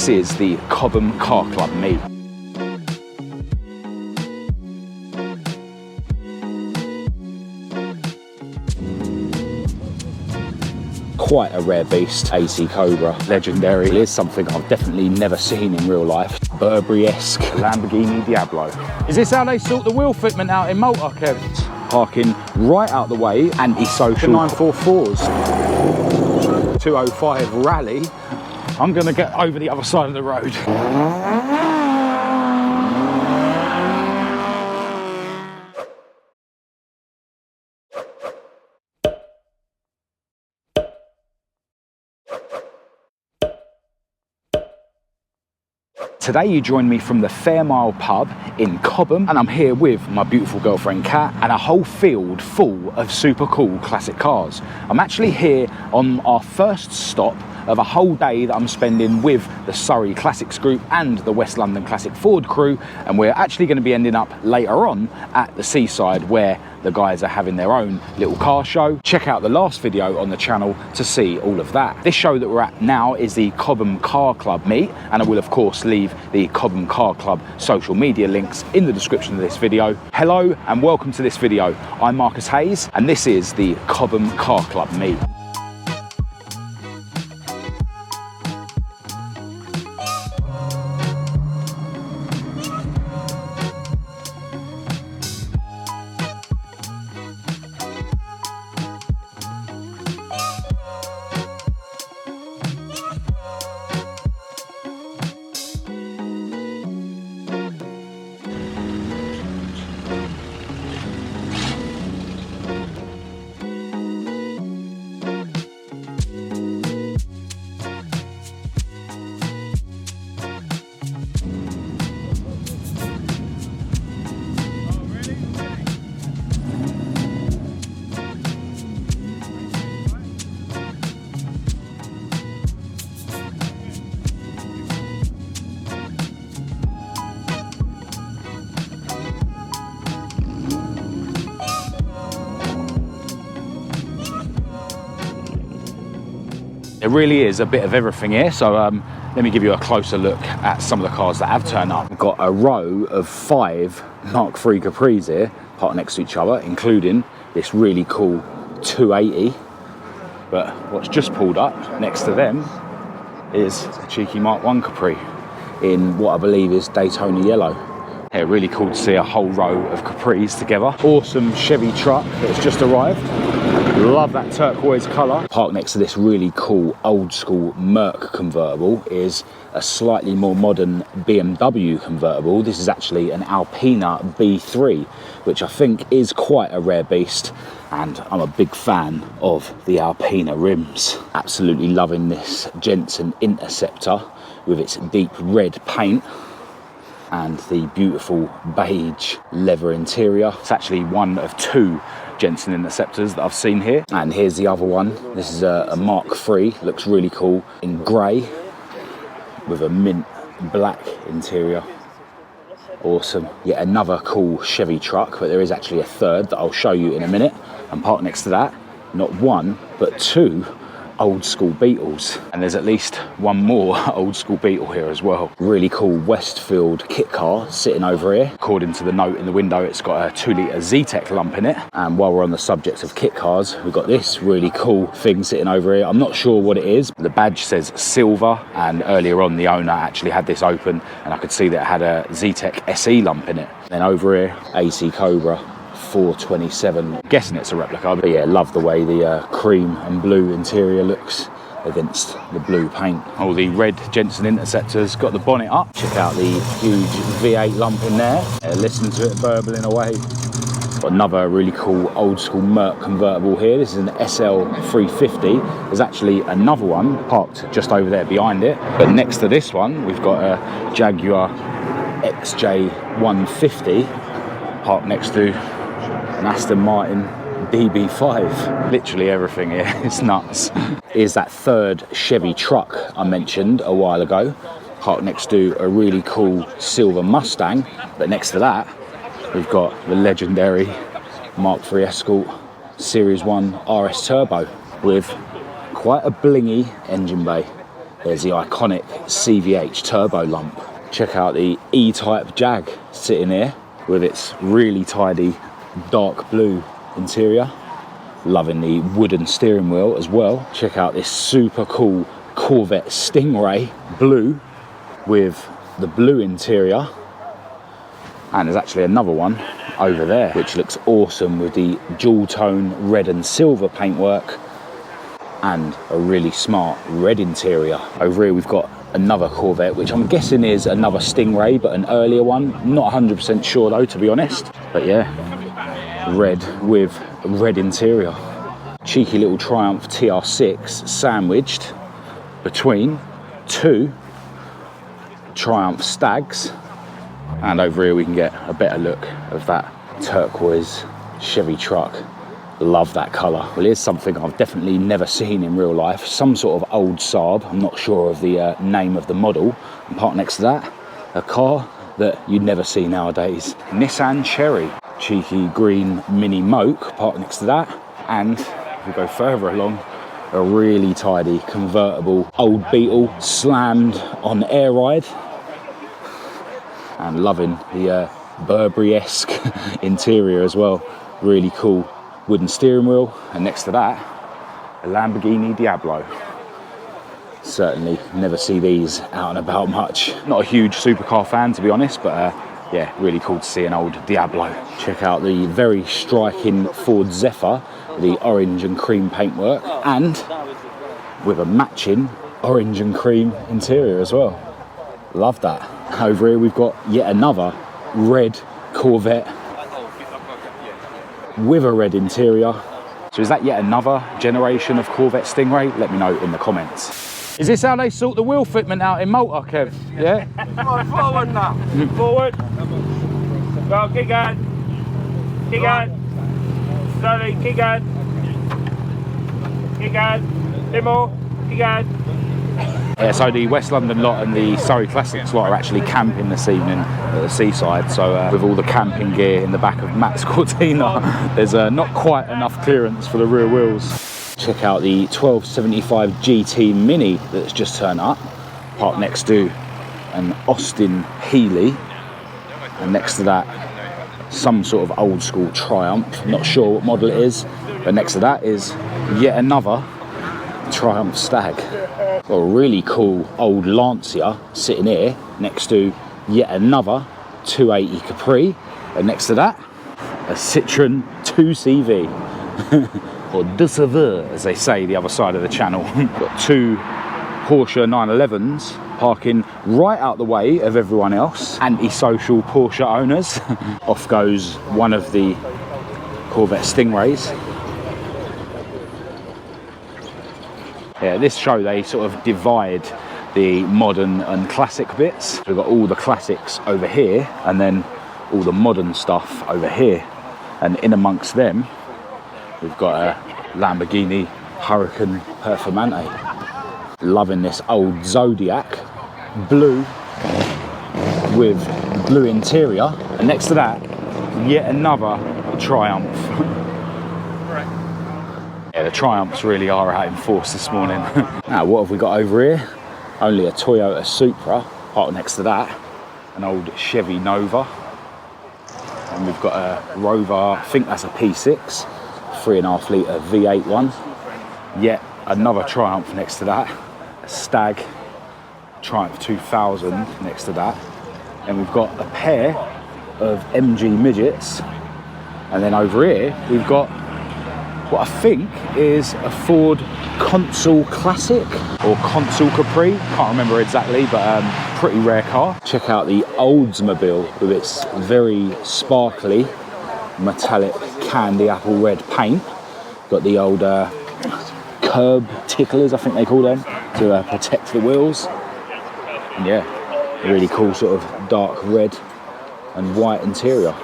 this is the Cobham Car Club meet. Quite a rare beast, AC Cobra, legendary. It is something I've definitely never seen in real life. Burberry-esque Lamborghini Diablo. Is this how they sort the wheel fitment out in Malta, Kev? Parking right out the way, anti-social 944s. 205 rally. I'm gonna get over the other side of the road. Today you join me from the Fairmile pub in Cobham, and I'm here with my beautiful girlfriend Kat and a whole field full of super cool classic cars. I'm actually here on our first stop of a whole day that I'm spending with the Surrey Classics group and the West London Classic Ford crew, and we're actually going to be ending up later on at the seaside where the guys are having their own little car show. Check out the last video on the channel to see all of that. This show that we're at now is the Cobham Car Club meet, and I will of course leave the Cobham Car Club social media links in the description of this video. Hello and welcome to this video. I'm Marcus Hayes and this is the Cobham Car Club meet. There really is a bit of everything here, so let me give you a closer look at some of the cars that have turned up. We've got a row of 5 Mark III Capris here, parked next to each other, including this really cool 280. But what's just pulled up next to them is a cheeky Mark I Capri in what I believe is Daytona yellow. Yeah, really cool to see a whole row of Capris together. Awesome Chevy truck that's just arrived. Love that turquoise colour. Parked next to this really cool old school Merc convertible is a slightly more modern BMW convertible. This is actually an Alpina B3, which I think is quite a rare beast, and I'm a big fan of the Alpina rims. Absolutely loving this Jensen Interceptor with its deep red paint and the beautiful beige leather interior. It's actually one of 2 Jensen Interceptors that I've seen here. And here's the other one. This is a Mark III, looks really cool, in grey with a mint black interior. Awesome. Yet another cool Chevy truck, but there is actually a third that I'll show you in a minute. And parked next to that, not 1, but 2 old school Beetles, and there's at least 1 more old school Beetle here as well. Really cool Westfield kit car sitting over here. According to the note in the window, it's got a 2-litre Zetec lump in it. And while we're on the subject of kit cars, we've got this really cool thing sitting over here. I'm not sure what it is. The badge says silver, and earlier on the owner actually had this open and I could see that it had a Zetec SE lump in it. Then over here, AC Cobra 427. I'm guessing it's a replica, but yeah, love the way the cream and blue interior looks against the blue paint. All the red Jensen Interceptors, got the bonnet up. Check out the huge V8 lump in there. Listen to it burbling away. Got another really cool old school Merc convertible here. This is an SL350. There's actually another one parked just over there behind it. But next to this one, we've got a Jaguar XJ150 parked next to an Aston Martin DB5. Literally everything here, it's nuts. Here's that 3rd Chevy truck I mentioned a while ago, parked next to a really cool silver Mustang. But next to that, we've got the legendary Mark III Escort Series 1 RS Turbo with quite a blingy engine bay. There's the iconic CVH turbo lump. Check out the E-Type Jag sitting here with its really tidy dark blue interior. Loving the wooden steering wheel as well. Check out this super cool Corvette Stingray blue with the blue interior. And there's actually another one over there which looks awesome with the dual tone red and silver paintwork and a really smart red interior. Over here we've got another Corvette which I'm guessing is another Stingray but an earlier one. Not 100% sure though, to be honest. But yeah, red with red interior. Cheeky little Triumph TR6 sandwiched between two Triumph Stags. And over here we can get a better look of that turquoise Chevy truck. Love that colour. Well, here's something I've definitely never seen in real life. Some sort of old Saab. I'm not sure of the name of the model. And parked next to that, a car that you'd never see nowadays. Nissan Cherry. Cheeky green Mini Moke parked next to that. And if we go further along, a really tidy convertible old Beetle slammed on air ride. And loving the Burberry-esque interior as well. Really cool wooden steering wheel. And next to that, a Lamborghini Diablo. Certainly never see these out and about much. Not a huge supercar fan, to be honest, but yeah, really cool to see an old Diablo. Check out the very striking Ford Zephyr, the orange and cream paintwork, and with a matching orange and cream interior as well. Love that. Over here we've got yet another red Corvette with a red interior. So is that yet another generation of Corvette Stingray? Let me know in the comments. Is this how they sort the wheel fitment out in motor, Kev? Yeah? Forward now. Forward. Go, kick on. Kick on. Slowly, kick on. Kick on. Limo, kick on. Yeah, so the West London lot and the Surrey Classics lot are actually camping this evening at the seaside. So with all the camping gear in the back of Matt's Cortina, there's not quite enough clearance for the rear wheels. Check out the 1275 GT Mini that's just turned up, parked next to an Austin Healey, and next to that some sort of old school Triumph. Not sure what model it is, but next to that is yet another Triumph Stag. Got a really cool old Lancia sitting here next to yet another 280 Capri, and next to that a Citroen 2CV or 2CV as they say the other side of the channel. Got two Porsche 911s parking right out the way of everyone else, antisocial Porsche owners. Off goes one of the Corvette Stingrays. Yeah, this show they sort of divide the modern and classic bits. We've got all the classics over here and then all the modern stuff over here. And in amongst them, we've got a Lamborghini Huracan Performante. Loving this old Zodiac, blue with blue interior. And next to that, yet another Triumph. Yeah, the Triumphs really are out in force this morning. Now, what have we got over here? Only a Toyota Supra, parked next to that. An old Chevy Nova. And we've got a Rover, I think that's a P6, 3.5 litre V8 one. Yet another Triumph next to that. A Stag Triumph 2000 next to that. And we've got a pair of MG midgets. And then over here, we've got what I think is a Ford Consul Classic or Consul Capri, can't remember exactly, but pretty rare car. Check out the Oldsmobile with its very sparkly metallic candy apple red paint. Got the old curb ticklers, I think they call them, to protect the wheels. And yeah, really cool sort of dark red and white interior.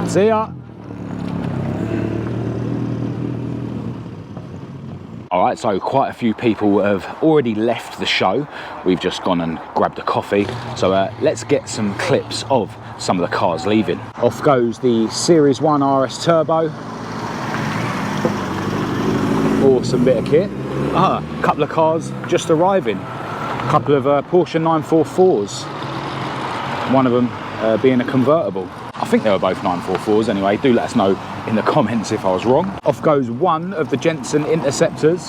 See ya. All right, so quite a few people have already left the show. We've just gone and grabbed a coffee. So let's get some clips of some of the cars leaving. Off goes the Series 1 RS Turbo. awesome bit of kit. A couple of cars just arriving. A couple of Porsche 944s. One of them being a convertible. I think they were both 944s anyway. Do let us know in the comments if I was wrong. Off goes one of the Jensen Interceptors.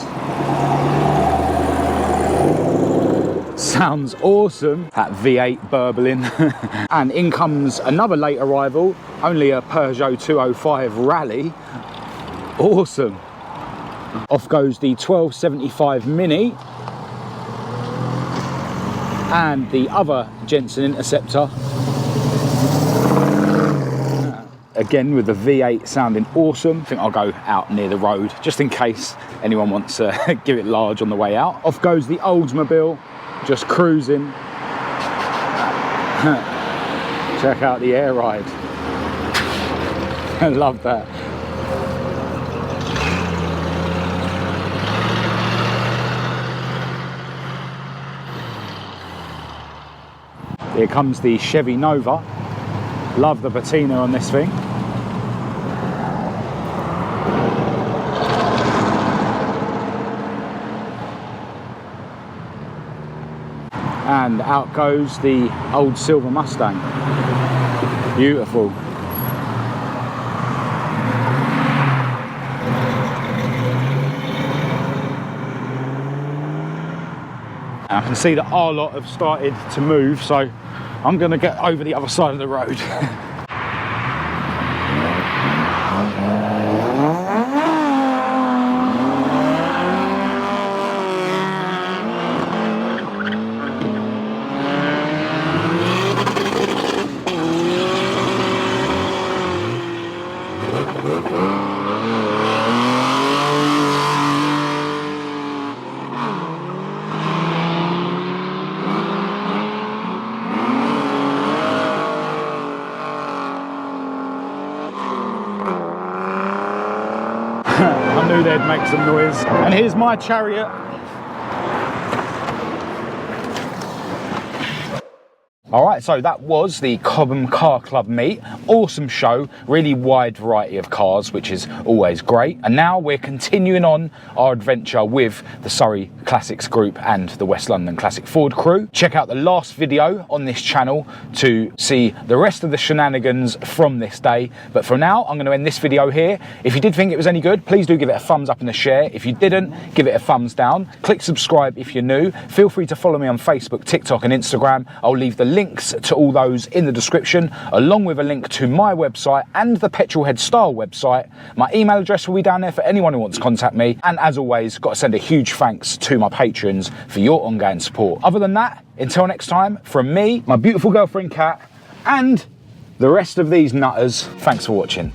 Sounds awesome. That V8 burbling. And in comes another late arrival, only a Peugeot 205 Rally. Awesome. Off goes the 1275 Mini. And the other Jensen Interceptor. Again with the V8 sounding awesome. I think I'll go out near the road just in case anyone wants to give it large on the way out. Off goes the Oldsmobile, just cruising. Check out the air ride. I love that. Here comes the Chevy Nova. Love the patina on this thing. And out goes the old silver Mustang. Beautiful. I can see that our lot have started to move, so I'm going to get over the other side of the road. I knew they'd make some noise. And here's my Chariot. Alright, so that was the Cobham Car Club meet. Awesome show, really wide variety of cars, which is always great. And now we're continuing on our adventure with the Surrey Classics group and the West London Classic Ford crew. Check out the last video on this channel to see the rest of the shenanigans from this day. But for now, I'm going to end this video here. If you did think it was any good, please do give it a thumbs up and a share. If you didn't, give it a thumbs down. Click subscribe if you're new. Feel free to follow me on Facebook, TikTok and Instagram. I'll leave the links to all those in the description, along with a link to my website and the Petrolhead Style website. My email address will be down there for anyone who wants to contact me. And as always, got to send a huge thanks to my patrons for your ongoing support. Other than that, until next time, from me, my beautiful girlfriend Kat, and the rest of these nutters, thanks for watching.